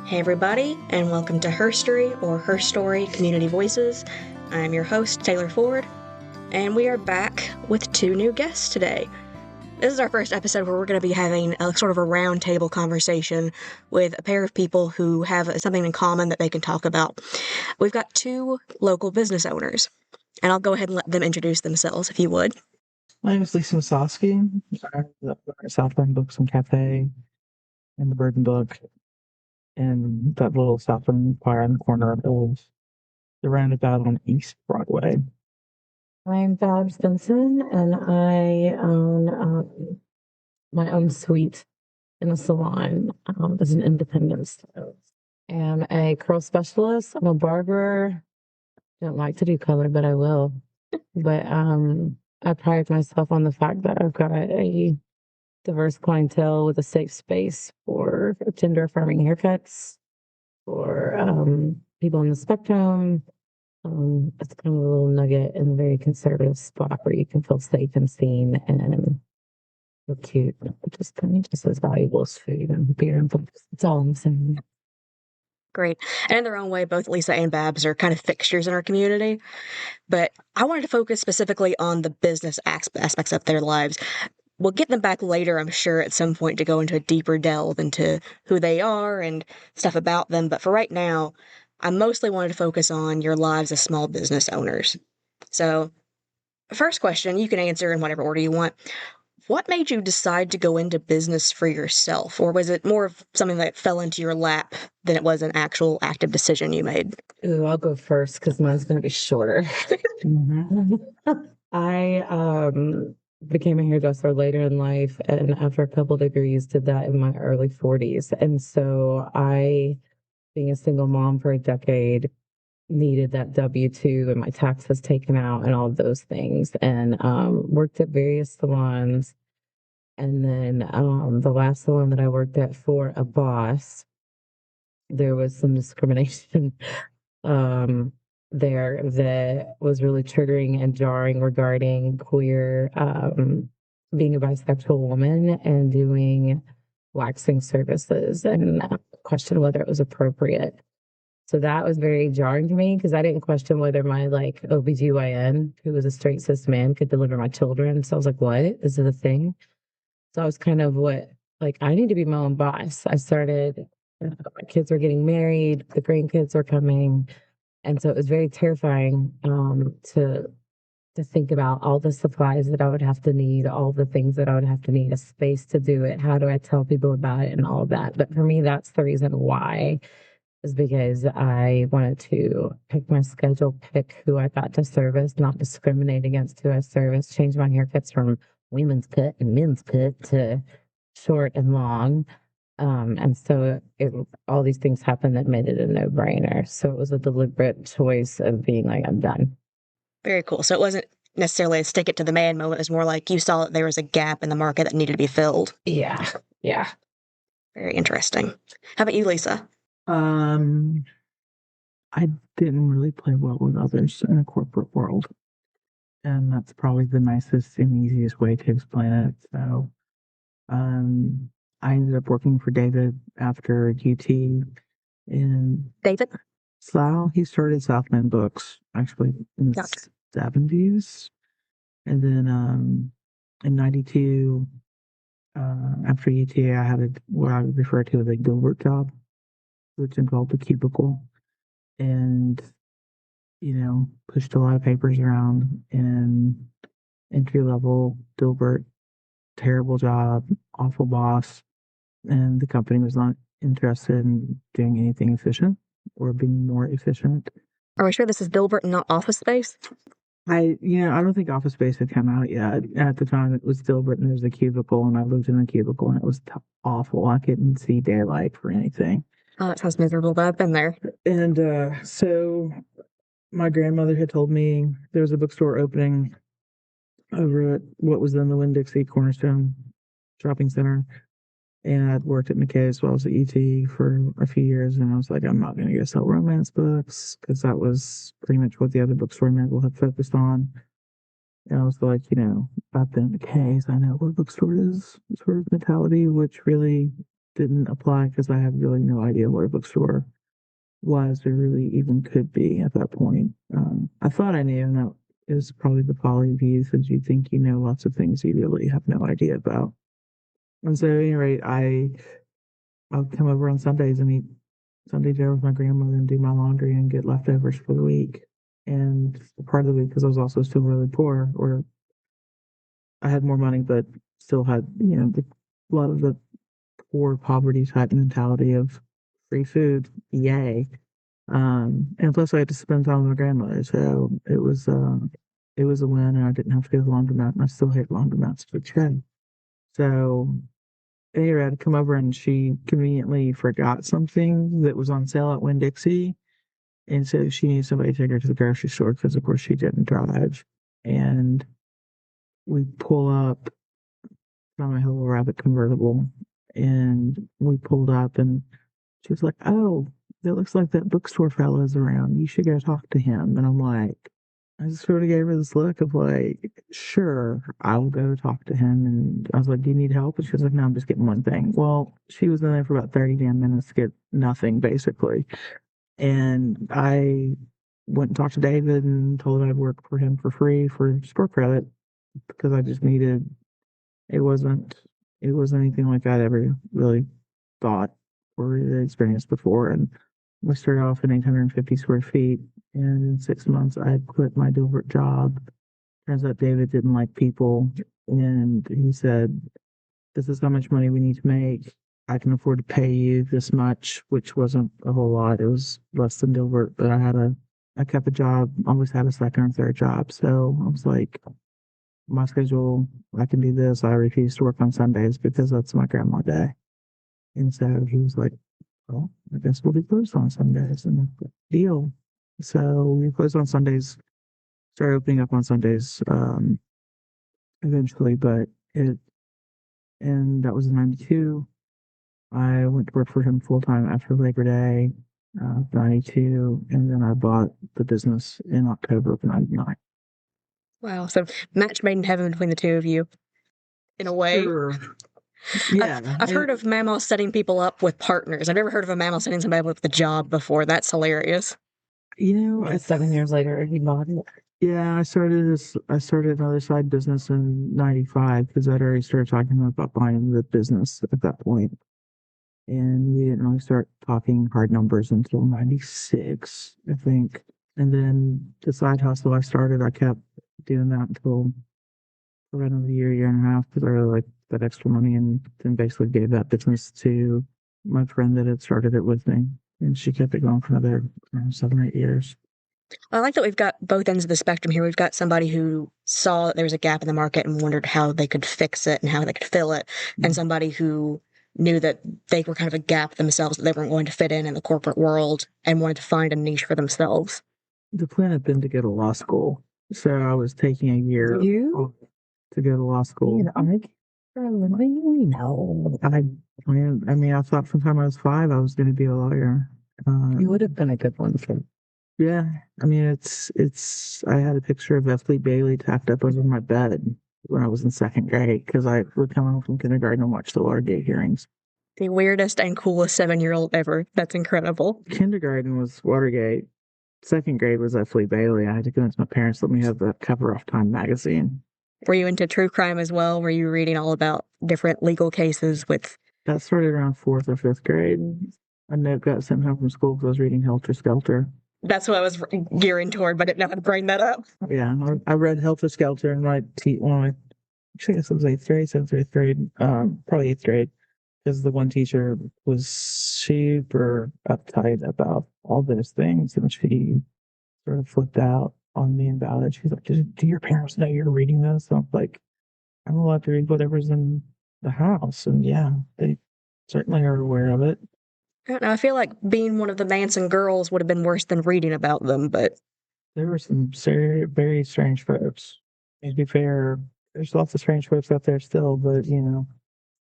Hey, everybody, and welcome to Her Story or Her Story Community Voices. I'm your host, Taylor Ford, and we are back with two new guests today. This is our first episode where we're going to be having a sort of a round table conversation with a pair of people who have something in common that they can talk about. We've got two local business owners, and I'll go ahead and let them introduce themselves if you would. My name is Lisa Misosky. I run the Southland Books and Cafe and the Bird and Book and that little Southland bar on the corner of the roundabout on East Broadway. I'm Benson, and I own my own suite in a salon as an independent stylist. I'm a curl specialist. I'm a barber. Don't like to do color, but I will. But I pride myself on the fact that I've got a diverse clientele with a safe space for gender affirming haircuts, for people on the spectrum. It's kind of a little nugget in a very conservative spot where you can feel safe and seen and feel cute, which is kind of just as valuable as food and beer and books. It's all I'm saying. Great. And in their own way, both Lisa and Babs are kind of fixtures in our community. But I wanted to focus specifically on the business aspects of their lives. We'll get them back later, I'm sure, at some point to go into a deeper delve into who they are and stuff about them. But for right now, I mostly wanted to focus on your lives as small business owners. So, first question, you can answer in whatever order you want. What made you decide to go into business for yourself? Or was it more of something that fell into your lap than it was an actual active decision you made? Ooh, I'll go first because mine's going to be shorter. I became a hairdresser later in life, and after a couple degrees, did that in my early 40s. And so being a single mom for a decade, needed that W-2 and my taxes taken out and all of those things, and worked at various salons. And then the last salon that I worked at for a boss, there was some discrimination there that was really triggering and jarring regarding queer, being a bisexual woman and doing waxing services, and questioned whether it was appropriate. So that was very jarring to me because I didn't question whether my OBGYN, who was a straight cis man, could deliver my children. So I was like, what? Is it a thing? So I was kind of I need to be my own boss. I started, my kids were getting married, the grandkids were coming. And so it was very terrifying to think about all the supplies that I would have to need, all the things that I would have to need, a space to do it. How do I tell people about it and all of that? But for me, that's the reason why, is because I wanted to pick my schedule, pick who I thought to service, not discriminate against who I service, change my haircuts from women's cut and men's cut to short and long. And so all these things happened that made it a no-brainer. So it was a deliberate choice of being like, I'm done. Very cool. So it wasn't necessarily a stick it to the man moment. It was more like you saw that there was a gap in the market that needed to be filled. Yeah. Yeah. Very interesting. How about you, Lisa? I didn't really play well with others in the corporate world. And that's probably the nicest and easiest way to explain it. So I ended up working for David after UT in David? Slough. He started Southland Books actually in the 70s. And then in 92, after UT, I had what I would refer to as a Gilbert job, which involved a cubicle and, pushed a lot of papers around and entry level Gilbert, terrible job, awful boss. And the company was not interested in doing anything efficient or being more efficient. Are we sure this is Dilbert and not Office Space? I don't think Office Space had come out yet. At the time, it was Dilbert, and there was a cubicle, and I lived in a cubicle, and it was awful. I couldn't see daylight for anything. Oh, that sounds miserable, but I've been there. And so my grandmother had told me there was a bookstore opening over at what was then the Winn-Dixie Cornerstone Shopping Center. And I'd worked at McKay as well as at ET for a few years. And I was like, I'm not going to go sell romance books because that was pretty much what the other bookstore in Maryville had focused on. And I was like, I've been at McKay's. I know what a bookstore is, sort of mentality, which really didn't apply because I had really no idea what a bookstore was or really even could be at that point. I thought I knew, and that is probably the folly of youth, is you think you know lots of things you really have no idea about. And so, at any rate, I'll come over on Sundays and eat Sunday dinner with my grandmother and do my laundry and get leftovers for the week. And part of the week, because I was also still really poor, or I had more money, but still had, a lot of the poor poverty type mentality of free food. Yay. And plus I had to spend time with my grandmother. So it was a win, and I didn't have to go to the laundromat, and I still hate laundromats, but good. So anyway, I had to come over, and she conveniently forgot something that was on sale at Winn-Dixie. And so she needed somebody to take her to the grocery store because, of course, she didn't drive. And we pull up from a Hello Rabbit convertible, and we pulled up, and she was like, "Oh, it looks like that bookstore fellow is around. You should go talk to him." And I'm like, I just sort of gave her this look of like, sure, I'll go talk to him. And I was like, "Do you need help?" And she was like, "No, I'm just getting one thing." Well, she was in there for about 30 damn minutes to get nothing, basically. And I went and talked to David and told him I'd work for him for free for store credit because I just needed, it wasn't, it wasn't anything like I'd ever really thought or experienced before. And we started off at 850 square feet. And in 6 months, I quit my Dilbert job. Turns out David didn't like people. And he said, "This is how much money we need to make. I can afford to pay you this much," which wasn't a whole lot. It was less than Dilbert, but I kept a job, always had a second or third job. So I was like, my schedule, I can do this. I refuse to work on Sundays because that's my grandma day. And so he was like, "Well, I guess we'll be closed on Sundays." And deal. So we closed on Sundays, started opening up on Sundays eventually, but and that was in 92. I went to work for him full time after Labor Day, 92, and then I bought the business in October of 99. Wow. So match made in heaven between the two of you, in a way. Sure. Yeah. I've heard of Mamaw setting people up with partners. I've never heard of a Mamaw setting somebody up with a job before. That's hilarious. And 7 years later, he bought it. Yeah, I started another side business in 95 because I'd already started talking about buying the business at that point. And we didn't really start talking hard numbers until 96, I think. And then the side hustle I started, I kept doing that until for another year and a half, because I really liked that extra money, and then basically gave that business to my friend that had started it with me. And she kept it going for another 7 or 8 years. I like that we've got both ends of the spectrum here. We've got somebody who saw that there was a gap in the market and wondered how they could fix it and how they could fill it, and somebody who knew that they were kind of a gap themselves, that they weren't going to fit in the corporate world and wanted to find a niche for themselves. The plan had been to go to law school. So I was taking a year to go to law school. No. I mean, I thought from the time I was 5, I was going to be a lawyer. You would have been a good one for. Yeah, I mean, I had a picture of F. Lee Bailey tacked up over my bed when I was in second grade because I would come home from kindergarten and watch the Watergate hearings. The weirdest and coolest 7-year-old ever. That's incredible. Kindergarten was Watergate. Second grade was F. Lee Bailey. I had to convince my parents to let me have the cover off Time magazine. Were you into true crime as well? Were you reading all about different legal cases with... That started around 4th or 5th grade. A note got sent home from school because I was reading Helter Skelter. That's what I was gearing toward, but I didn't know how to bring that up. Yeah, I read Helter Skelter in actually, I guess it was 8th grade, 7th or 8th grade, probably 8th grade, because the one teacher was super uptight about all those things, and she sort of flipped out on me about it. She's like, "Do your parents know you're reading this?" And I'm like, "I'm allowed to read whatever's in the house," and yeah, they certainly are aware of it. I don't know. I feel like being one of the Manson girls would have been worse than reading about them, but... There were some very, very strange folks. To be fair, there's lots of strange folks out there still, but,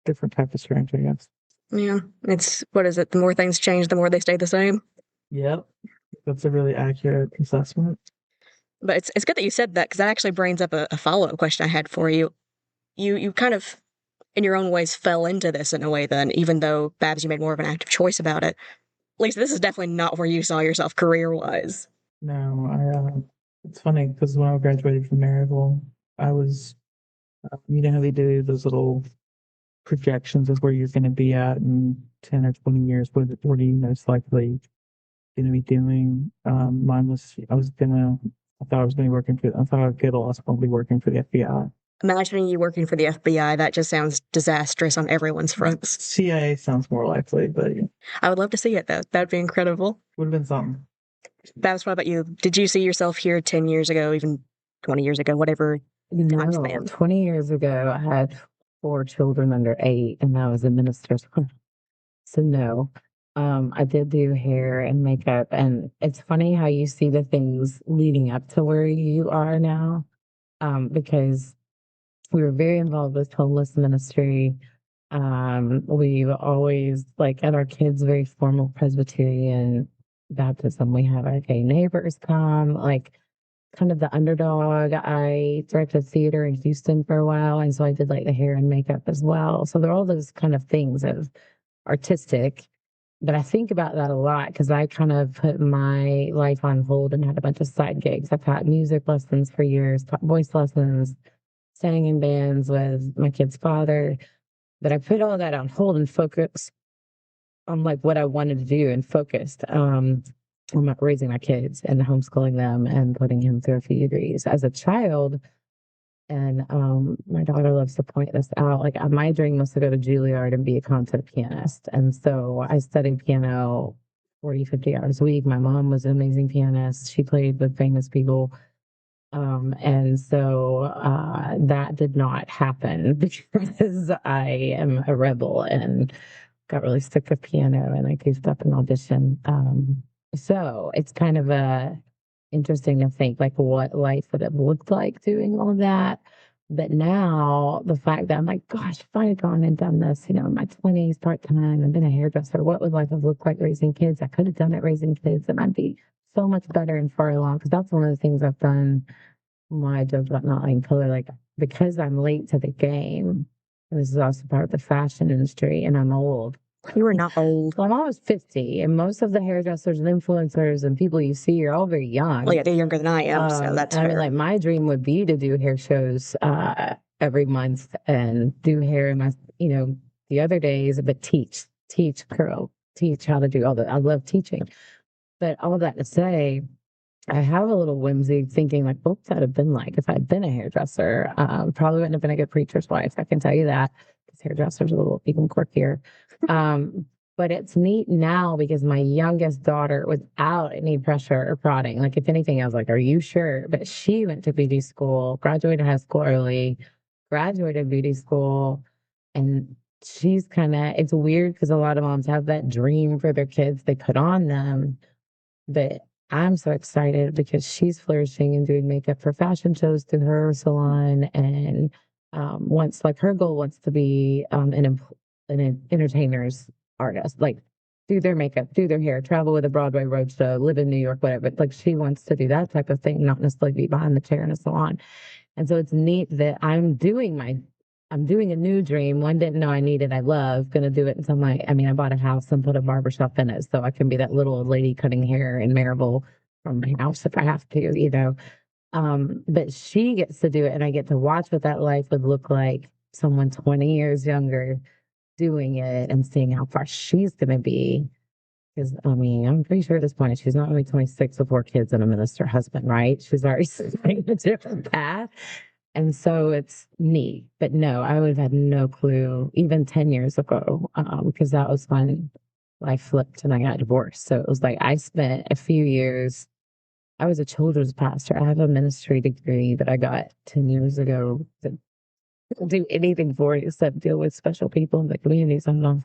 different type of strange, I guess. Yeah, what is it? The more things change, the more they stay the same. Yep. That's a really accurate assessment. But it's good that you said that, because that actually brings up a follow-up question I had for you. You kind of in your own ways, fell into this in a way then, even though, Babs, you made more of an active choice about it. Lisa, this is definitely not where you saw yourself career-wise. No, it's funny because when I graduated from Maryville, I was, you know how they do those little projections of where you're going to be at in 10 or 20 years, what are you most likely going to be doing? I thought I was going to be I thought I'd get lost, I'll be working for the FBI. Imagining you working for the FBI, that just sounds disastrous on everyone's fronts. CIA sounds more likely, but yeah, I would love to see it, though. That would be incredible. would have been something. Babs, what about you? Did you see yourself here 10 years ago, even 20 years ago, whatever time No, span? 20 years ago, I had 4 children under 8, and I was a minister. So no, I did do hair and makeup, and it's funny how you see the things leading up to where you are now, because we were very involved with homeless ministry. We always like at our kids' very formal Presbyterian baptism, we had our gay neighbors come, like kind of the underdog. I directed theater in Houston for a while, and so I did like the hair and makeup as well. So there are all those kind of things of artistic. But I think about that a lot because I kind of put my life on hold and had a bunch of side gigs. I taught music lessons for years, taught voice lessons, sang in bands with my kid's father. But I put all that on hold and focused on like what I wanted to do and focused on raising my kids and homeschooling them and putting him through a few degrees. As a child, and my daughter loves to point this out. Like my dream was to go to Juilliard and be a concert pianist. And so I studied piano 40, 50 hours a week. My mom was an amazing pianist. She played with famous people. And so that did not happen because I am a rebel and got really sick of piano and I goofed up an audition. So it's kind of interesting to think like what life would have looked like doing all that. But now the fact that I'm like, gosh, if I had gone and done this, in my 20s part-time and been a hairdresser, what would life have looked like raising kids? I could have done it raising kids and I'd be so much better and far along because that's one of the things I've done. Why I joke about not liking color, like because I'm late to the game. And this is also part of the fashion industry, and I'm old. You were not old. Well, I'm almost 50, and most of the hairdressers and influencers and people you see are all very young. Well, yeah, they're younger than I am, so that's fair. I mean, like my dream would be to do hair shows every month and do hair in my, the other days, but teach how to do all that. I love teaching. But all that to say, I have a little whimsy thinking like, what would that have been like if I'd been a hairdresser? Probably wouldn't have been a good preacher's wife. I can tell you that because hairdressers are a little even quirkier. But it's neat now because my youngest daughter, without any pressure or prodding, like if anything, I was like, are you sure? But she went to beauty school, graduated high school early, graduated beauty school, and she's it's weird because a lot of moms have that dream for their kids they put on them. But I'm so excited because she's flourishing and doing makeup for fashion shows through her salon, and her goal wants to be an entertainer's artist, like do their makeup, do their hair, travel with a Broadway roadshow, live in New York, whatever. Like she wants to do that type of thing, not necessarily be behind the chair in a salon. And so it's neat that I'm doing a new dream. One didn't know I needed. I love going to do it until I bought a house and put a barbershop in it so I can be that little old lady cutting hair in Maryville from my house if I have to, But she gets to do it and I get to watch what that life would look like, someone 20 years younger doing it and seeing how far she's going to be. Because, I'm pretty sure at this point, she's not only 26 with 4 kids and a minister husband, right? She's already taking a different path. And so it's neat. But no, I would have had no clue even 10 years ago, because that was when life flipped and I got divorced. So it was like I spent a few years, I was a children's pastor. I have a ministry degree that I got 10 years ago that don't do anything for it except deal with special people in the community sometimes.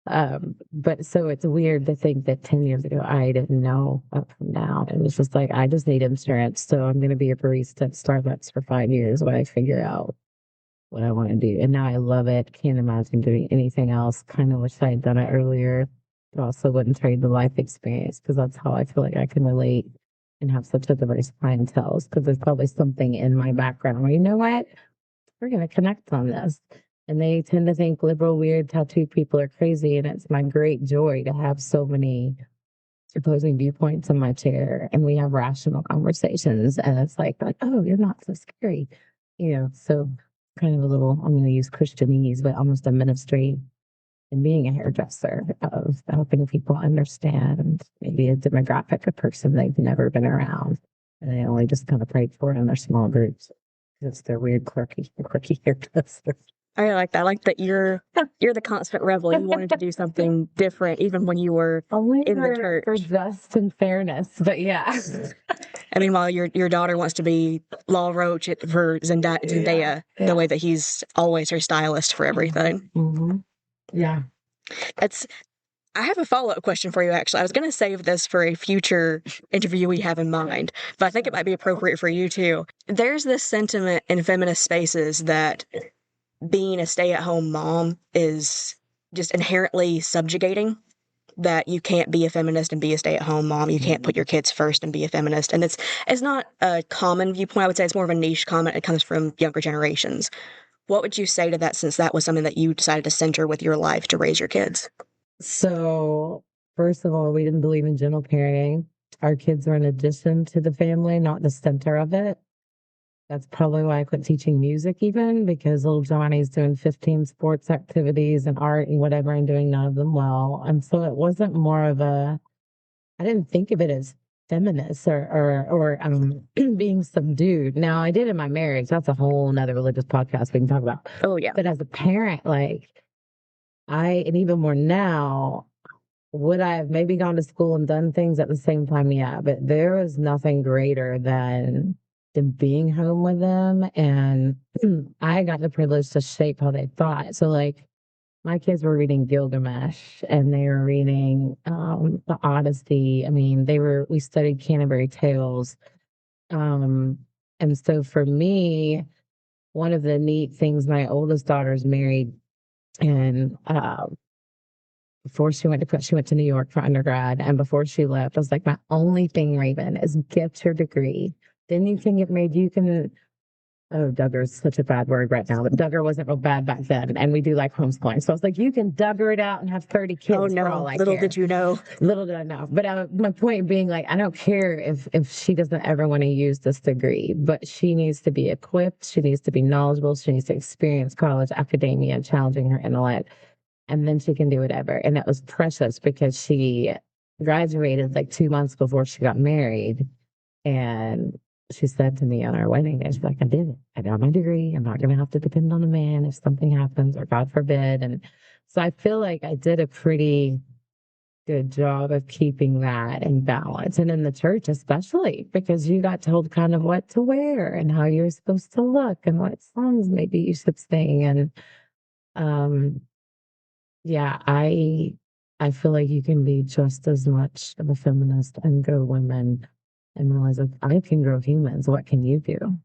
But so it's weird to think that 10 years ago, I didn't know up from now. It was just like, I just need insurance. So I'm going to be a barista at Starbucks for 5 years while I figure out what I want to do. And now I love it. Can't imagine doing anything else. Kind of wish I had done it earlier, but also wouldn't trade the life experience because that's how I feel like I can relate and have such a diverse clientele because there's probably something in my background where, you know what? We're going to connect on this. And they tend to think liberal, weird, tattooed people are crazy. And it's my great joy to have so many opposing viewpoints in my chair, and we have rational conversations. And it's like, oh, you're not so scary. So kind of a little, I'm going to use Christianese, but almost a ministry in being a hairdresser of helping people understand maybe a demographic, a person they've never been around. And they only just kind of prayed for in their small groups. It's their weird, quirky hairdresser. I like that. I like that you're the constant rebel. You wanted to do something different, even when you were only in the church. For just and fairness, but yeah. I mean, while your daughter wants to be Law Roach for Zendaya, the way that he's always her stylist for everything. Mm-hmm. Yeah. I have a follow-up question for you, actually. I was going to save this for a future interview we have in mind, but I think it might be appropriate for you, too. There's this sentiment in feminist spaces that being a stay-at-home mom is just inherently subjugating, that you can't be a feminist and be a stay-at-home mom. You can't put your kids first and be a feminist. And it's not a common viewpoint. I would say it's more of a niche comment. It comes from younger generations. What would you say to that, since that was something that you decided to center with your life to raise your kids? So, first of all, we didn't believe in gentle parenting. Our kids are an addition to the family, not the center of it. That's probably why I quit teaching music even, because little Johnny's doing 15 sports activities and art and whatever and doing none of them well. And so it wasn't more of I didn't think of it as feminist or being subdued. Now, I did in my marriage. That's a whole nother religious podcast we can talk about. Oh, yeah. But as a parent, and even more now, would I have maybe gone to school and done things at the same time? Yeah, but there was nothing greater than being home with them. And I got the privilege to shape how they thought. So my kids were reading Gilgamesh and they were reading the Odyssey. I mean, we studied Canterbury Tales. And so for me, one of the neat things, my oldest daughter's married, and before she went to New York for undergrad, and before she left, I was like, my only thing, Raven, is get your degree. Then you can get married. Duggar is such a bad word right now, but Duggar wasn't real bad back then. And we do like homeschooling. So I was like, you can Duggar it out and have 30 kids. Oh, no. For all I Little care. did you know. Little did I know. But my point being, I don't care if she doesn't ever want to use this degree, but she needs to be equipped. She needs to be knowledgeable. She needs to experience college, academia, challenging her intellect. And then she can do whatever. And it was precious because she graduated 2 months before she got married. And she said to me on our wedding day, she's like, I did it. I got my degree. I'm not going to have to depend on a man if something happens, or God forbid. And so I feel like I did a pretty good job of keeping that in balance. And in the church, especially, because you got told kind of what to wear and how you're supposed to look and what songs maybe you should sing. And I feel like you can be just as much of a feminist and grow women and realize I can grow humans. What can you do?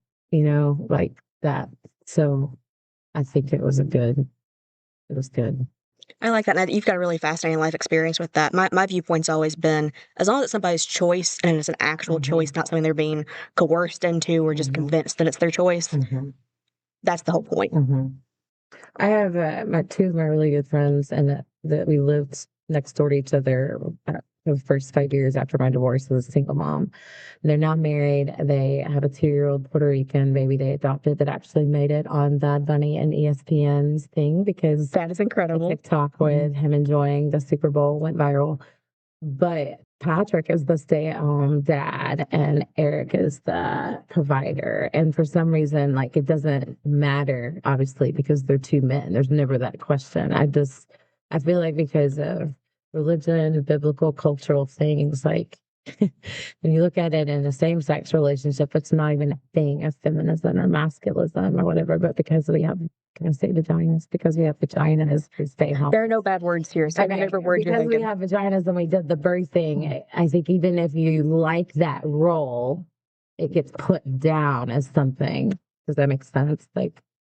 Like that. So I think it was good. I like that. And you've got a really fascinating life experience with that. My viewpoint's always been, as long as it's somebody's choice and it's an actual choice, not something they're being coerced into or just convinced that it's their choice, that's the whole point. I have two of my really good friends, and that we lived next door to each other the first 5 years after my divorce as a single mom. They're now married. They have a 2-year-old Puerto Rican baby they adopted that actually made it on Bad Bunny and ESPN's thing, because that is incredible. TikTok with him enjoying the Super Bowl went viral. But Patrick is the stay-at-home dad and Eric is the provider. And for some reason, it doesn't matter, obviously, because they're two men. There's never that question. I feel like because of religion, biblical, cultural things, when you look at it in a same-sex relationship, it's not even a thing of feminism or masculism or whatever, but because we have, can I say vaginas? Because we have vaginas for stay home. There are no bad words here. So whatever word you're thinking. Because we have vaginas and we did the birthing, I think even if you like that role, it gets put down as something. Does that make sense?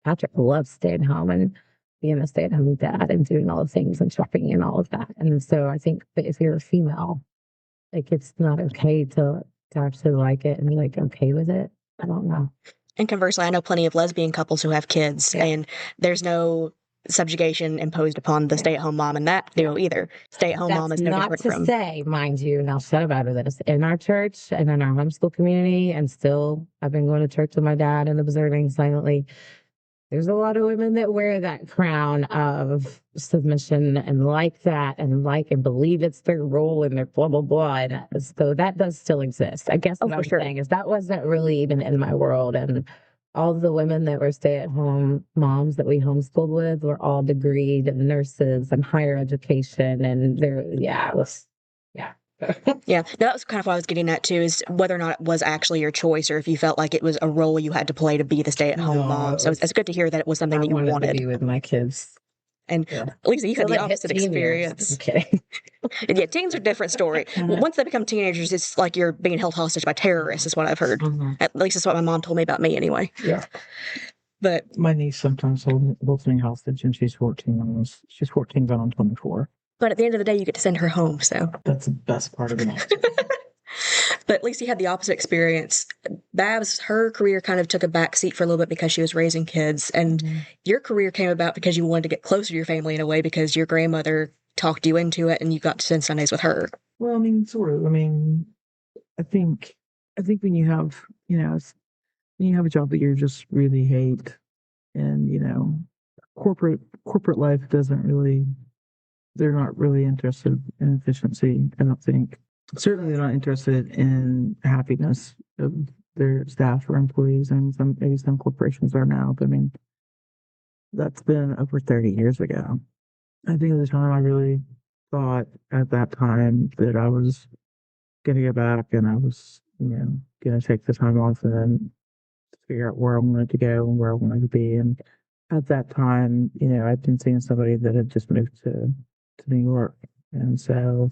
Patrick loves staying home and being a stay-at-home dad and doing all the things and shopping and all of that. And so I think that if you're a female, it's not okay to actually like it and be okay with it. I don't know. And conversely, I know plenty of lesbian couples who have kids, and there's no subjugation imposed upon the stay-at-home mom in that deal either. Stay-at-home mom That's is no not different to from. say, mind you, and I'll shut up after this, in our church and in our homeschool community, and still I've been going to church with my dad and observing silently. There's a lot of women that wear that crown of submission and like that and like and believe it's their role and their blah, blah, blah. And so that does still exist. I guess Oh, what for I'm sure. saying is that wasn't really even in my world. And all the women that were stay-at-home moms that we homeschooled with were all degreed nurses and higher education. And it was. Yeah, no, that was kind of what I was getting at too, is whether or not it was actually your choice or if you felt like it was a role you had to play to be the stay-at-home No, mom. So it's good to hear that it was something that you to wanted. be with my kids. And Yeah. Lisa, you had the Till they hit opposite teen years. experience. I'm kidding. Yeah, teens are a different story. Once they become teenagers, it's like you're being held hostage by terrorists, is what I've heard. At least that's what my mom told me about me anyway. Yeah. But My niece sometimes holds me hostage, and she's 14. She's 14, going on 24. But at the end of the day, you get to send her home, so. That's the best part of it all. But at least you had the opposite experience. Babs, her career kind of took a back seat for a little bit because she was raising kids. And your career came about because you wanted to get closer to your family in a way because your grandmother talked you into it and you got to spend Sundays with her. Well, I mean, sort of. I mean, I think when you have, when you have a job that you just really hate and, corporate life doesn't really, they're not really interested in efficiency, I don't think. Certainly they're not interested in happiness of their staff or employees, and maybe some corporations are now, but I mean, that's been over 30 years ago. I think at the time I really thought at that time that I was going to get back and I was, going to take the time off and then figure out where I wanted to go and where I wanted to be. And at that time, I'd been seeing somebody that had just moved to New York. And so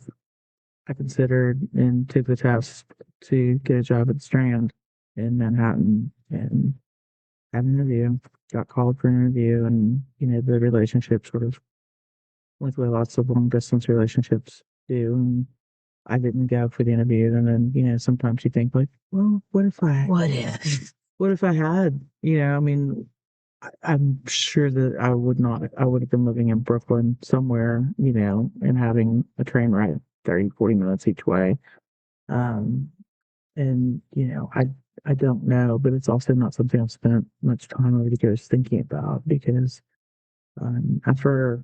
I considered and took the test to get a job at the Strand in Manhattan and had an interview, got called for an interview, and, the relationship sort of went the way lots of long distance relationships do. And I didn't go for the interview. And then, sometimes you think like, well, what if I had, I mean, I'm sure that I would have been living in Brooklyn somewhere, and having a train ride 30, 40 minutes each way. And, I don't know, but it's also not something I've spent much time over the years thinking about because, after,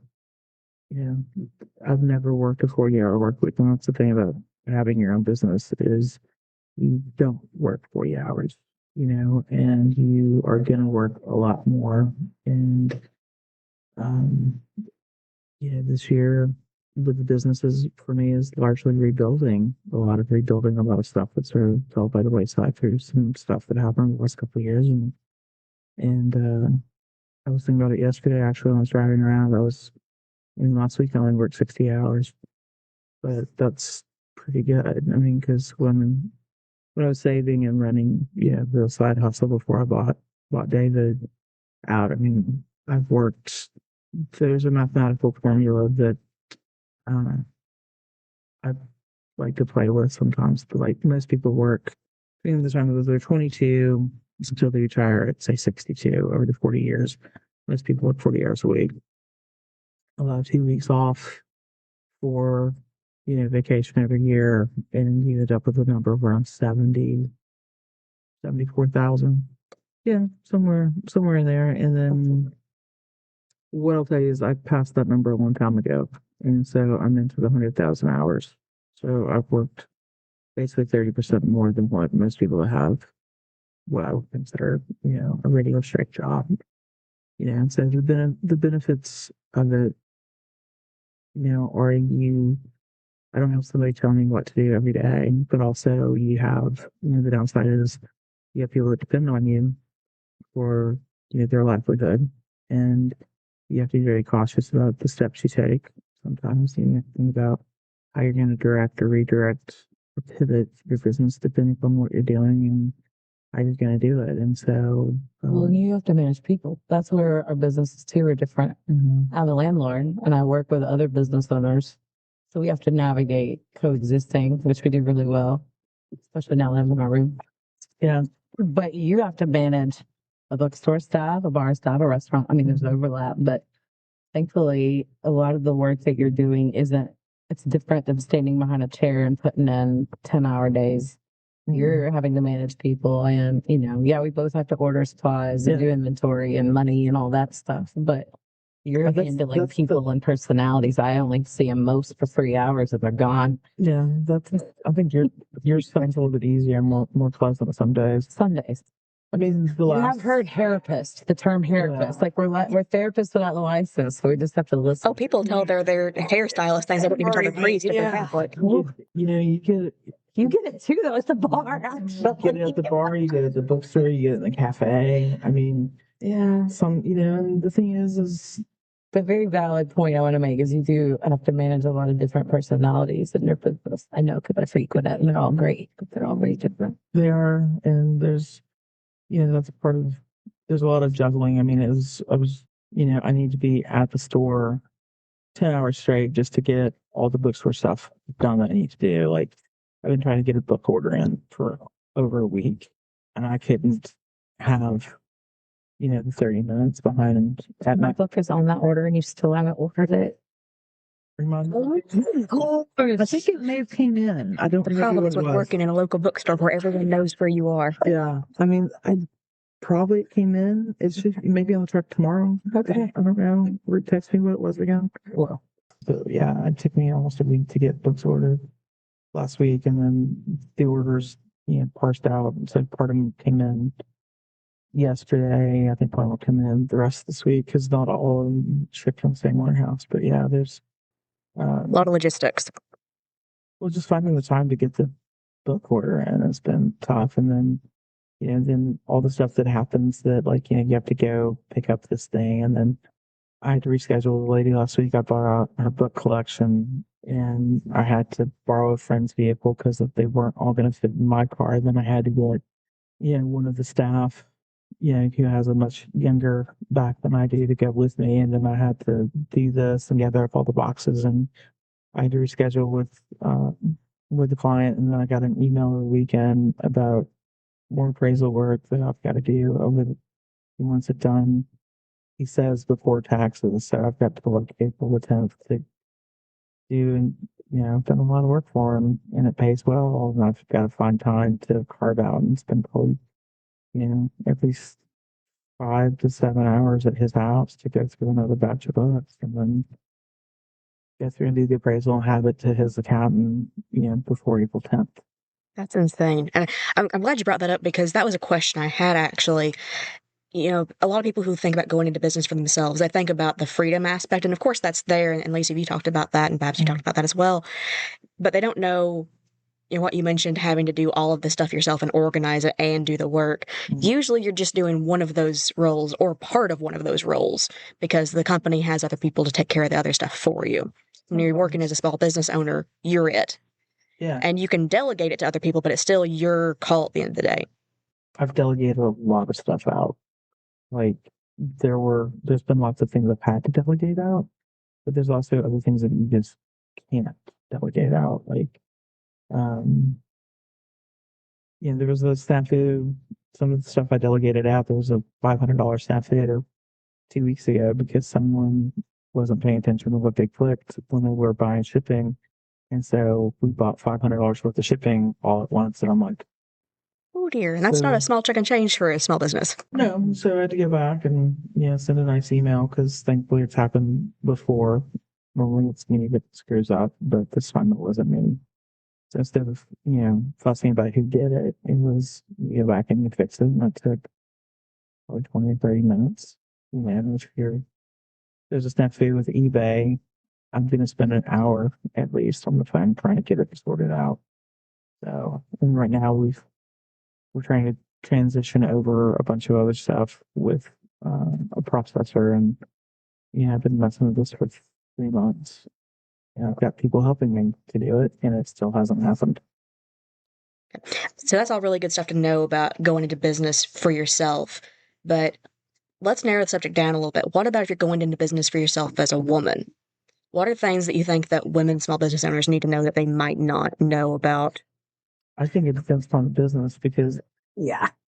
I've never worked a 40-hour work week. And that's the thing about having your own business is you don't work 40 hours, and you are going to work a lot more. And, this year with the businesses for me is largely rebuilding a lot of stuff that's sort of fell by the wayside through some stuff that happened the last couple of years. And I was thinking about it yesterday, actually, when I was driving around. Last week I only worked 60 hours, but that's pretty good. I mean, because when I was saving and running, the side hustle before I bought David out, I mean, I've worked. There's a mathematical formula that I like to play with sometimes, but like most people work between the time that they're 22 until they retire at say 62 over the 40 years. Most people work 40 hours a week. Allow 2 weeks off for vacation every year, and you end up with a number of around 74,000. Yeah, somewhere in there. And then what I'll tell you is I passed that number a long time ago, and so I'm into the 100,000 hours. So I've worked basically 30% more than what most people have what I would consider a regular straight job. And so the benefits of it, are I don't have somebody telling me what to do every day, but also you have, the downside is you have people that depend on you for, their livelihood, and you have to be very cautious about the steps you take. Sometimes you have to think about how you're going to direct or redirect or pivot your business depending upon what you're doing and how you're going to do it. And so, Well, you have to manage people. That's where our businesses too are different. I'm a landlord and I work with other business owners. So we have to navigate coexisting, which we do really well, especially now that I'm in my room. But you have to manage a bookstore staff, a bar staff, a restaurant. I mean, there's overlap, but thankfully, a lot of the work that you're doing it's different than standing behind a chair and putting in 10-hour days. You're having to manage people and, we both have to order supplies and do inventory and money and all that stuff, but you're handling people and personalities. I only see them most for 3 hours if they're gone. Yeah, I think your stuff's a little bit easier and more pleasant some days. Some days. I mean, I've heard therapist, the term therapist. Like we're therapists without the license, so we just have to listen. Oh, people tell their hairstylist things they wouldn't even tell the priest if they're Catholic. You get You get it too, though, at the bar. You get it at the bar, you get it at the bookstore, you get it in the cafe. I mean, and the thing is the very valid point I want to make is you do have to manage a lot of different personalities in your business. I know because I frequent it and they're all great, but they're all very different. They are, and there's, that's a part of, there's a lot of juggling. I mean, I need to be at the store 10 hours straight just to get all the bookstore stuff done that I need to do. Like, I've been trying to get a book order in for over a week, and I couldn't have, the 30 minutes behind at My book is on that order, and you still haven't ordered it. I think it may have came in. I don't The remember problems what it with was. working in a local bookstore where everyone knows where you are. Yeah, I mean, probably it came in. It should maybe on the truck tomorrow. Okay. I don't know. Text me what it was again. Well, But yeah, it took me almost a week to get books ordered last week, and then the orders, parsed out. So part of them came in yesterday. I think part will come in the rest of this week because not all of them shipped from the same warehouse. But yeah, there's A lot of logistics. well, just finding the time to get the book order in has been tough, and then then all the stuff that happens that you have to go pick up this thing, and then I had to reschedule the lady last week. I bought out her book collection, and I had to borrow a friend's vehicle because they weren't all going to fit in my car. And then I had to get, one of the staff, who has a much younger back than I do to go with me. And then I had to do this and gather up all the boxes, and I had to reschedule with the client. And then I got an email over the weekend about more appraisal work that I've got to do he wants it done. He says before taxes, so I've got to April the 10th to do, and I've done a lot of work for him, and it pays well. And I've got to find time to carve out and spend probably, at least 5 to 7 hours at his house to go through another batch of books, and then go through and do the appraisal and have it to his accountant, before April 10th. That's insane. And I'm glad you brought that up because that was a question I had actually. A lot of people who think about going into business for themselves, they think about the freedom aspect. And of course that's there. And Lacey, you talked about that, and Babs, you talked about that as well. But they don't know, what you mentioned, having to do all of this stuff yourself and organize it and do the work. Usually you're just doing one of those roles or part of one of those roles because the company has other people to take care of the other stuff for you. When you're working as a small business owner, you're it. Yeah. And you can delegate it to other people, but it's still your call at the end of the day. I've delegated a lot of stuff out. There's been lots of things I've had to delegate out, but there's also other things that you just can't delegate out. There was a snafu. Some of the stuff I delegated out, there was a $500 snafu 2 weeks ago because someone wasn't paying attention to what they clicked when they were buying shipping. And so we bought $500 worth of shipping all at once. And I'm like, oh dear. And that's not a small chunk of change for a small business. No. So I had to go back and, send a nice email because thankfully it's happened before. Normally it's me that screws up, but this time it wasn't me. So instead of, fussing about who did it, it was you go back and you fix it. And that took probably 20 or 30 minutes. If there's a snafu with eBay, I'm going to spend an hour at least on the phone trying to get it sorted out. So, and right now we're trying to transition over a bunch of other stuff with a processor, and I've been messing with this for 3 months. I've got people helping me to do it, and it still hasn't happened. So that's all really good stuff to know about going into business for yourself. But let's narrow the subject down a little bit. What about if you're going into business for yourself as a woman? What are things that you think that women small business owners need to know that they might not know about? I think it depends upon the business because,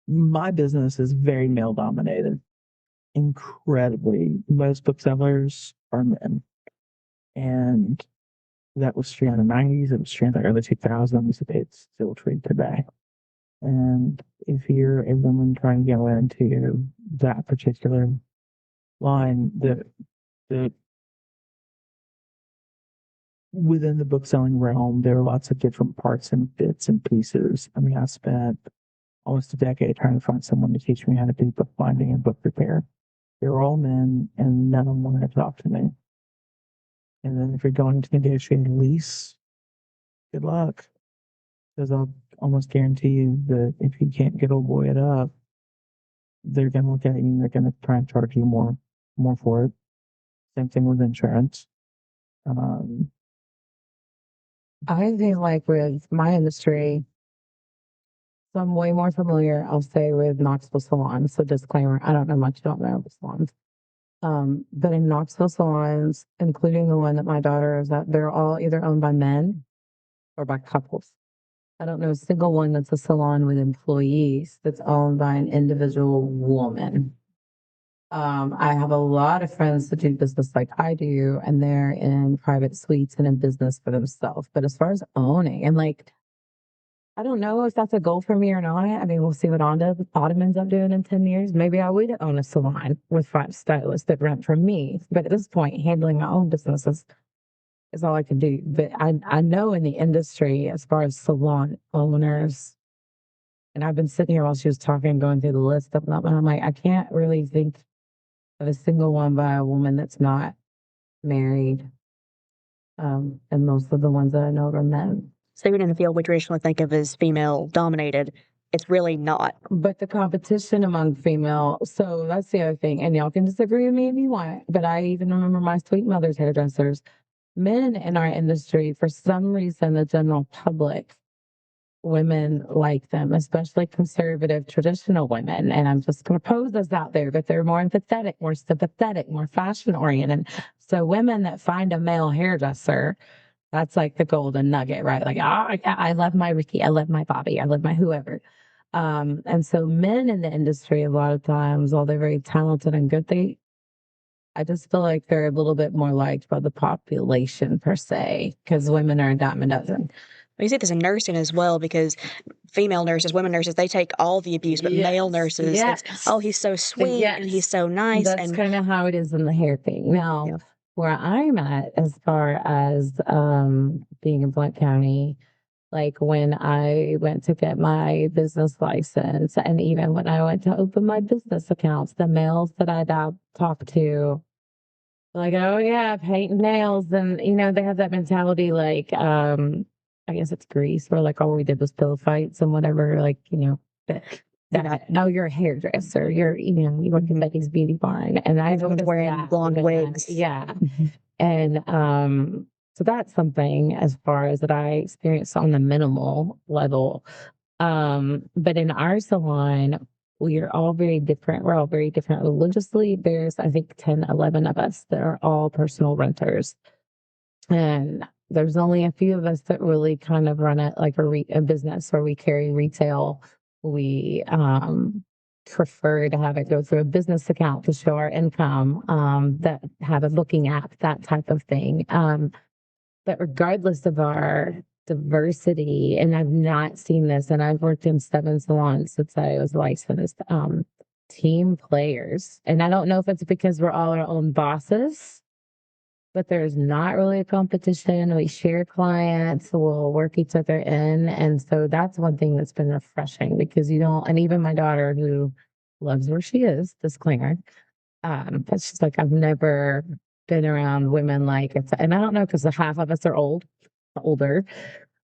my business is very male dominated. Incredibly. Most booksellers are men. And that was true in the 90s, it was true in the early 2000s, it's still true today. And if you're a woman trying to go into that particular line, the within the book selling realm, there are lots of different parts and bits and pieces. I mean, I spent almost a decade trying to find someone to teach me how to do bookbinding and book repair. They were all men, and none of them wanted to talk to me. And then if you're going to negotiate a lease, good luck. Because I'll almost guarantee you that if you can't get old boy it up, they're going to look at you and they're going to try and charge you more for it. Same thing with insurance. I feel like with my industry, so I'm way more familiar, I'll say, with Knoxville salons. So disclaimer, I don't know much about Maryville salons. But in Knoxville salons, including the one that my daughter is at, they're all either owned by men or by couples. I don't know a single one that's a salon with employees that's owned by an individual woman. I have a lot of friends that do business like I do, and they're in private suites and in business for themselves. But as far as owning, and like, I don't know if that's a goal for me or not. I mean, we'll see what Autumn ends up doing in 10 years. Maybe I would own a salon with 5 stylists that rent from me. But at this point, handling my own business is all I can do. But I know in the industry, as far as salon owners, and I've been sitting here while she was talking, going through the list of them, and I'm like, I can't really think of a single one by a woman that's not married. And most of the ones that I know are men. So even in the field we traditionally think of as female dominated, it's really not. But the competition among female, so that's the other thing. And y'all can disagree with me if you want, but I even remember my sweet mother's hairdressers. Men in our industry, for some reason, the general public, women like them, especially conservative, traditional women. And I'm just going to pose this out there, but they're more empathetic, more sympathetic, more fashion oriented. So women that find a male hairdresser, that's like the golden nugget, right? Like, I love my Ricky, I love my Bobby, I love my whoever. And so men in the industry, a lot of times, while they're very talented and good, I just feel like they're a little bit more liked by the population per se, because women are a dime a dozen. You see this in nursing as well, because female nurses, women nurses, they take all the abuse, but male nurses, it's, oh, he's so sweet and he's so nice. That's kind of how it is in the hair thing. Now, where I'm at as far as being in Blount County, like when I went to get my business license, and even when I went to open my business accounts, the males that I talked to, like, oh yeah, painting nails, and they have that mentality, like, I guess it's Greece, where like all we did was pillow fights and whatever, like, no, you're a hairdresser, you work in Betty's Beauty Barn, and I was wearing blonde wigs. Yeah. And so that's something as far as that I experienced on the minimal level. But in our salon, we are all very different. We're all very different religiously. There's, I think, 10, 11 of us that are all personal renters. And there's only a few of us that really kind of run it like a business where we carry retail. We prefer to have it go through a business account to show our income, that have a booking app, that type of thing. But regardless of our diversity, and I've not seen this, and I've worked in 7 salons since I was licensed, team players. And I don't know if it's because we're all our own bosses, but there's not really a competition. We share clients, we'll work each other in. And so that's one thing that's been refreshing, because and even my daughter, who loves where she is, disclaimer, but she's like, I've never been around women like it's, and I don't know, because half of us are older,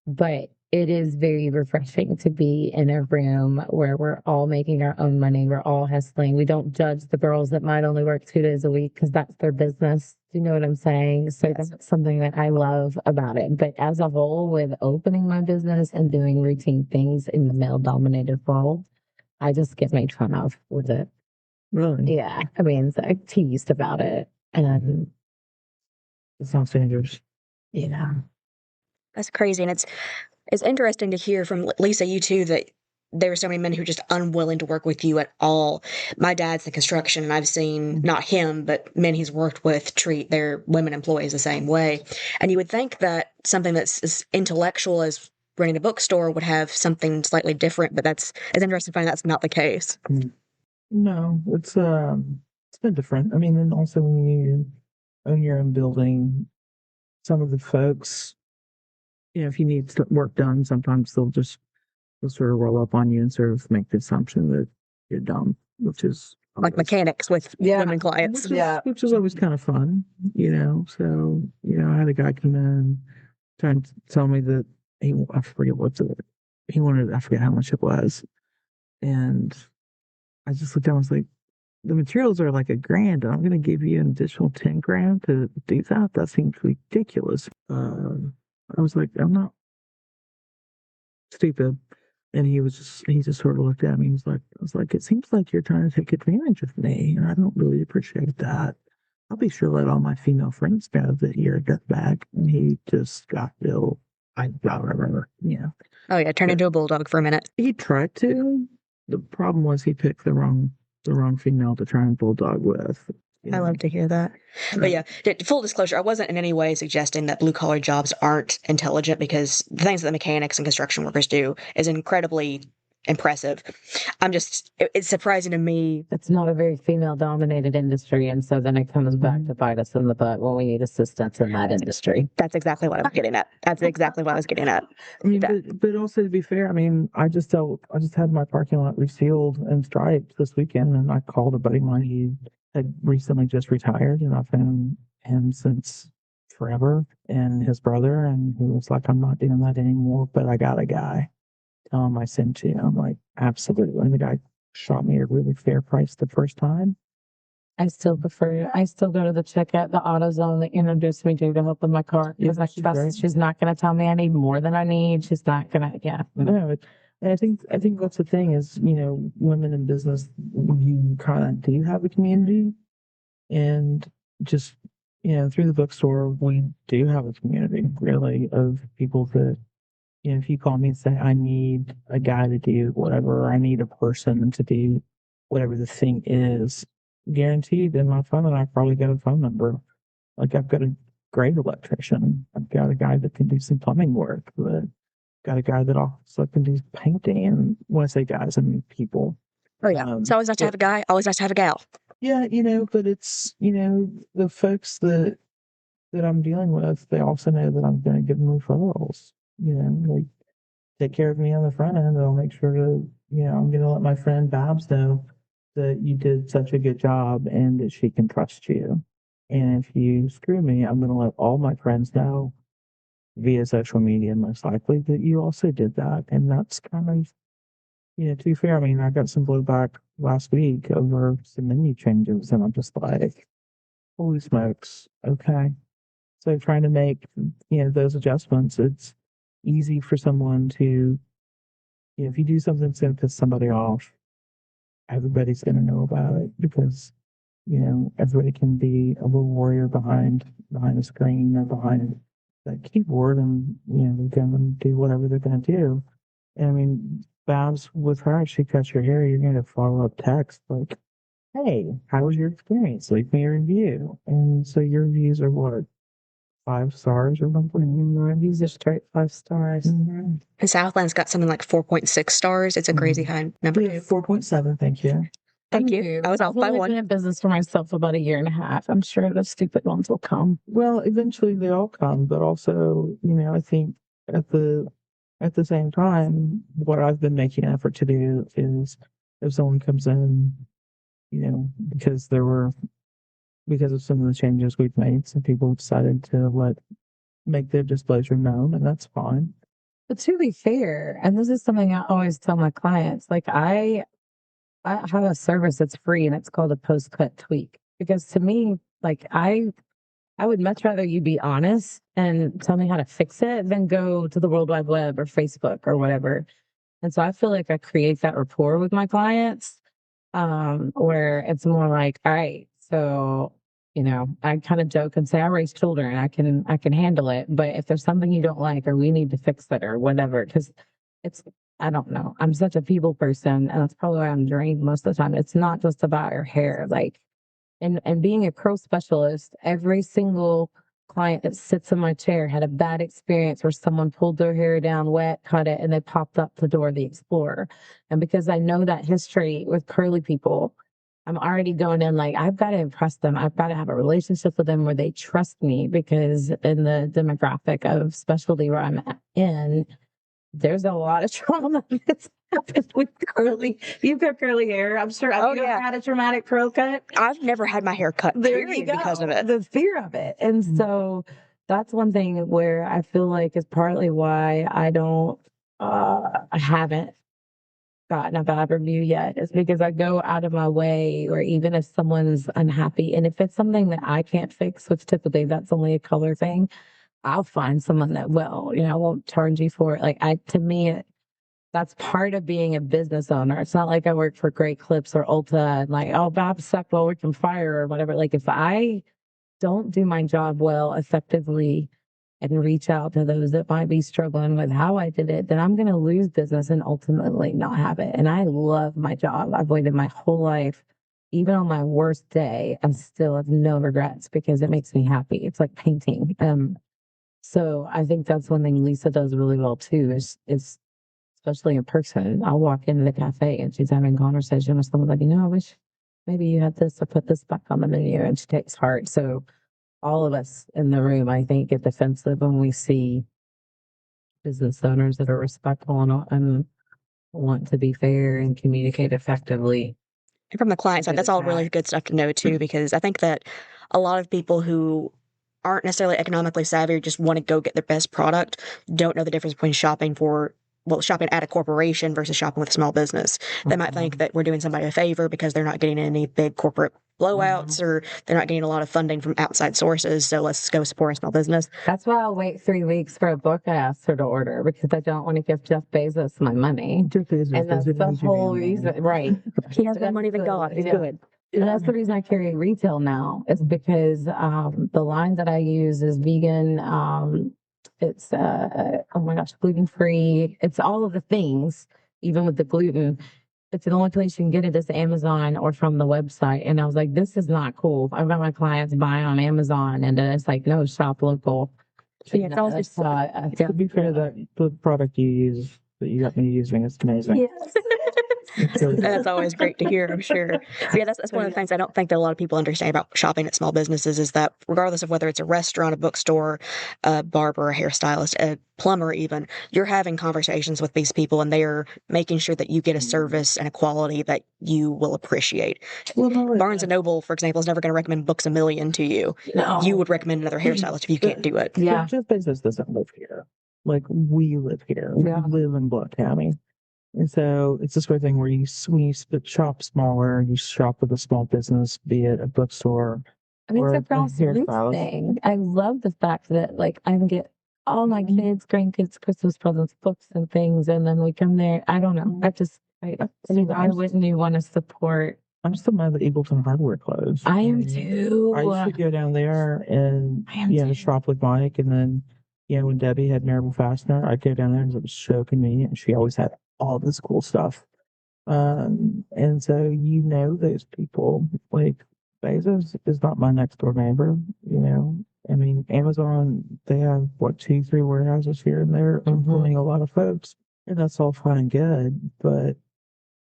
but it is very refreshing to be in a room where we're all making our own money. We're all hustling. We don't judge the girls that might only work 2 days a week because that's their business. Do you know what I'm saying? So that's something that I love about it. But as a whole, with opening my business and doing routine things in the male-dominated world, I just get made fun of with it. Really? Yeah. I mean, I teased about it. And it sounds dangerous. Yeah. That's crazy. And it's interesting to hear from Lisa, you too, that there are so many men who are just unwilling to work with you at all. My dad's in construction, and I've seen not him, but men he's worked with treat their women employees the same way. And you would think that something that's as intellectual as running a bookstore would have something slightly different, but it's interesting to find that's not the case. No, it's been different. I mean, and also when you own your own building, some of the folks, if you need work done, sometimes they'll sort of roll up on you and sort of make the assumption that you're dumb, which is Like mechanics with women clients. Which is always kind of fun, So, I had a guy come in trying to tell me that I forget I forget how much it was. And I just looked down and was like, the materials are like $1,000 and I'm going to give you an additional 10 grand to do that. That seems ridiculous. I was like, I'm not stupid. And he just sort of looked at me. I was like, it seems like you're trying to take advantage of me, and I don't really appreciate that. I'll be sure to let all my female friends know that you're a gutbag. And he just got ill. I remember, Oh yeah, turn into a bulldog for a minute. He tried to. The problem was he picked the wrong female to try and bulldog with. I love to hear that. But yeah, full disclosure, I wasn't in any way suggesting that blue collar jobs aren't intelligent, because the things that the mechanics and construction workers do is incredibly impressive. It's surprising to me. It's not a very female dominated industry. And so then it comes back to bite us in the butt when we need assistance in that industry. That's exactly what I was getting at. I mean, but also to be fair, I mean, I just had my parking lot resealed and striped this weekend, and I called a buddy of mine. He had recently just retired, and I've known him since forever, and his brother, and he was like, I'm not doing that anymore, but I got a guy. Tell him I sent you. I'm like, absolutely. And the guy shot me a really fair price the first time. I still go to the chick at the AutoZone that introduced me to help with my car, because I trust she's not going to tell me I need more than I need. She's not going to, No, and I think that's the thing is, women in business, you kind of do have a community, and just, through the bookstore, we do have a community really of people that, if you call me and say, I need a guy to do whatever, or I need a person to do whatever the thing is, guaranteed in my phone, and I've probably got a phone number. Like, I've got a great electrician. I've got a guy that can do some plumbing work. Got a guy that also can do painting. And when I say guys, I mean people. Oh yeah, it's always nice to have a guy. Always nice to have a gal. Yeah, but it's the folks that I'm dealing with, they also know that I'm going to give them referrals. Like, take care of me on the front end. I'll make sure to, I'm going to let my friend Babs know that you did such a good job and that she can trust you. And if you screw me, I'm going to let all my friends know via social media, most likely, that you also did that. And that's kind of, to be fair, I mean, I got some blowback last week over some menu changes, and I'm just like, holy smokes, okay. So trying to make, those adjustments, it's easy for someone to, if you do something that's going to piss somebody off, everybody's going to know about it, because, everybody can be a little warrior behind a screen or behind that keyboard, and, they're going to do whatever they're going to do. And I mean, Babs, with her, she cuts your hair, you're going to follow up text like, hey, how was your experience? Leave me a review. And so your reviews are what? 5 stars or something. These are straight 5 stars. And Southland's got something like 4.6 stars. It's a crazy high number. 4.7, thank you. Thank you. I was off by one. I've been in business for myself about 1.5 years. I'm sure the stupid ones will come. Well, eventually they all come, but also, I think at the same time, what I've been making an effort to do is, if someone comes in, because of some of the changes we've made, some people decided to make their displeasure known, and that's fine. But to be fair, and this is something I always tell my clients, like I have a service that's free, and it's called a post-cut tweak. Because to me, like I would much rather you be honest and tell me how to fix it than go to the World Wide Web or Facebook or whatever. And so I feel like I create that rapport with my clients, where it's more like, all right, so, I kind of joke and say I raise children, I can handle it. But if there's something you don't like, or we need to fix it or whatever, because I don't know. I'm such a people person, and that's probably why I'm drained most of the time. It's not just about your hair. Like, and being a curl specialist, every single client that sits in my chair had a bad experience where someone pulled their hair down wet, cut it, and they popped up the door of the Explorer. And because I know that history with curly people, I'm already going in like, I've got to impress them. I've got to have a relationship with them where they trust me, because in the demographic of specialty where I'm in, there's a lot of trauma that's happened with curly. You've got curly hair. I'm sure. Have you ever had a traumatic curl cut? I've never had my hair cut, There you period, go. because of it. The fear of it. And so that's one thing where I feel like is partly why I haven't gotten a bad review yet, is because I go out of my way, or even if someone's unhappy, and if it's something that I can't fix, which typically that's only a color thing, I'll find someone that will, I won't charge you for it. Like to me, that's part of being a business owner. It's not like I work for Great Clips or Ulta and like, oh, Bob sucked, well, we can fire or whatever. Like if I don't do my job well, effectively, and reach out to those that might be struggling with how I did it, then I'm going to lose business and ultimately not have it. And I love my job. I've waited my whole life. Even on my worst day, I still have no regrets because it makes me happy. It's like painting. So I think that's one thing Lisa does really well too, is especially in person. I'll walk into the cafe and she's having a conversation with someone like, I wish maybe you had this or put this back on the menu, and she takes heart. So all of us in the room, I think, get defensive when we see business owners that are respectful and want to be fair and communicate effectively. And from the client side, that's all really good stuff to know too, because I think that a lot of people who aren't necessarily economically savvy or just want to go get their best product don't know the difference between shopping at a corporation versus shopping with a small business. They might think that we're doing somebody a favor because they're not getting any big corporate blowouts or they're not getting a lot of funding from outside sources. So let's go support a small business. That's why I'll wait 3 weeks for a book I asked her to order, because I don't want to give Jeff Bezos my money. Jeff Bezos, and that's the whole reason, right? He has more money than God. He's good. And that's the reason I carry retail now, is because the line that I use is vegan. It's oh my gosh, gluten free. It's all of the things, even with the gluten. It's the only place you can get it is Amazon or from the website. And I was like, this is not cool. I've got my clients buying on Amazon, and it's like, no, shop local. Yeah, it's always just to be fair, that the product you use that you got me using is amazing. Yes. That's always great to hear, I'm sure. But yeah, that's one of the things I don't think that a lot of people understand about shopping at small businesses, is that regardless of whether it's a restaurant, a bookstore, a barber, a hairstylist, a plumber even, you're having conversations with these people and they are making sure that you get a service and a quality that you will appreciate. Barnes & Noble, for example, is never going to recommend Books A Million to you. No. You would recommend another hairstylist if you can't do it. Yeah. Jeff Bezos doesn't live here. Like, we live here. Yeah. We live in Blount County. And so it's this great thing where when you shop smaller, you shop with a small business, be it a bookstore. I mean, or it's a grassroots thing. I love the fact that, like, I can get all my kids, grandkids, Christmas presents, books and things, and then we come there. I don't know. I wouldn't want to support. I'm still mad that Eagleton Hardware closed. I am too. I used to go down there and shop with Mike, and then when Debbie had Maryville Fastener, I'd go down there and it was so convenient. She always had all this cool stuff. And so those people, like Bezos is not my next door neighbor, I mean, Amazon, they have 2, 3 warehouses here and there, employing a lot of folks, and that's all fine and good. But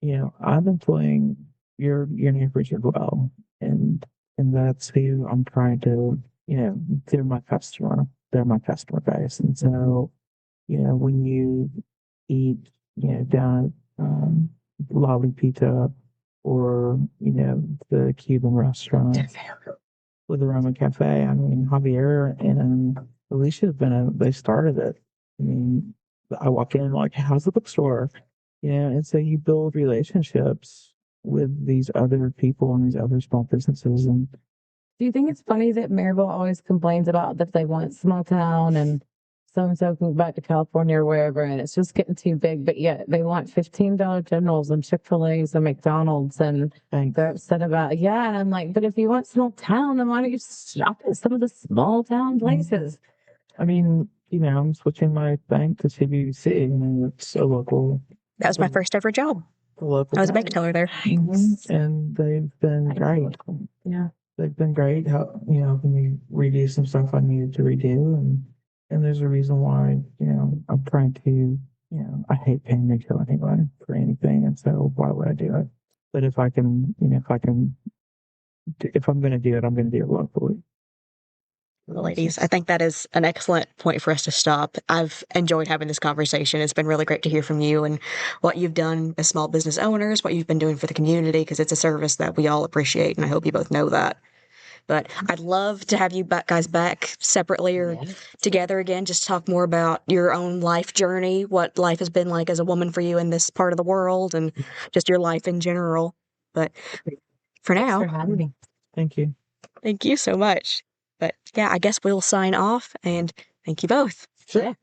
I'm employing your neighbors as well, and that's who I'm trying to, they're my customer base, and so when you eat, down at Lolly Pizza or the Cuban restaurant with the Roman Cafe. I mean, Javier and Alicia they started it. I mean, I walk in like, how's the bookstore? And so you build relationships with these other people and these other small businesses. And do you think it's funny that Maryville always complains about that they want small town and so-and-so can go back to California or wherever, and it's just getting too big, but yet they want $15 Generals and Chick-fil-A's and McDonald's, and they're upset about and I'm like, but if you want small town, then why don't you shop at some of the small town places? I mean, I'm switching my bank to CBC, and it's a local. That was my first ever job. A local I was a bank. bank teller there. And they've been great. Yeah, they've been great. Helping me redo some stuff I needed to redo, and there's a reason why. I'm trying to. I hate paying retail anyway for anything, and so why would I do it? But if I can, if I'm going to do it, I'm going to do it locally. Ladies, I think that is an excellent point for us to stop. I've enjoyed having this conversation. It's been really great to hear from you and what you've done as small business owners, what you've been doing for the community, because it's a service that we all appreciate, and I hope you both know that. But I'd love to have you guys back separately or together again, just talk more about your own life journey, what life has been like as a woman for you in this part of the world, and just your life in general. But for now, Thanks for having me. Thank you. Thank you so much. But yeah, I guess we'll sign off and thank you both. Sure.